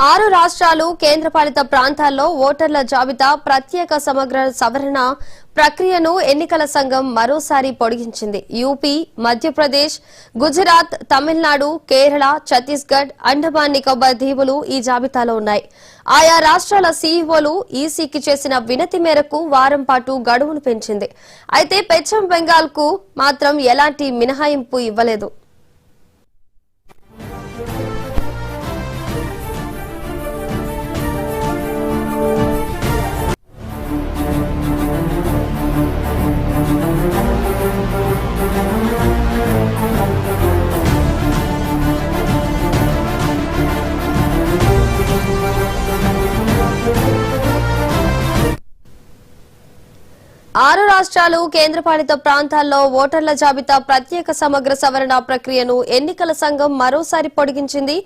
ఆరు రాష్ట్రాలు కేంద్రపాలిత ప్రాంతాల్లో ఓటర్ల జాబితా ప్రత్యేక సమగ్ర సవరణ ప్రక్రియను ఎన్నికల సంఘం మరోసారి పొడిగించింది. యూపీ, మధ్యప్రదేశ్, గుజరాత్, తమిళనాడు, కేరళ, ఛత్తీస్గఢ్, అండమాన్ నికోబార్ దీవులు ఈ జాబితాలో ఉన్నాయి. ఆయా రాష్ట్రాల సీఈఓలు ఈసీకి చేసిన వినతి మేరకు వారం పాటు గడువును పెంచింది. అయితే పశ్చిమ బెంగాల్ కు మాత్రం ఎలాంటి మినహాయింపు ఇవ్వలేదు. ఆరు రాష్ట్రాలు కేంద్రపాలిత ప్రాంతాల్లో ఓటర్ల జాబితా ప్రత్యేక సమగ్ర సవరణ ప్రక్రియను ఎన్నికల సంఘం మరోసారి పొడిగించింది.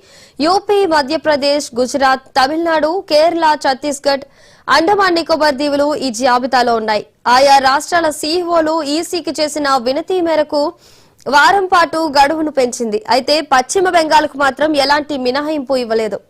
యూపీ, మధ్యప్రదేశ్, గుజరాత్, తమిళనాడు, కేరళ, ఛత్తీస్గఢ్, అండమాన్ నికోబార్ దీవులు ఈ జాబితాలో ఉన్నాయి. ఆయా రాష్ట్రాల సీఈఓలు ఈసీకి చేసిన వినతి మేరకు వారం పాటు గడువును పెంచింది. అయితే పశ్చిమ బెంగాల్ కు మాత్రం ఎలాంటి మినహాయింపు ఇవ్వలేదు.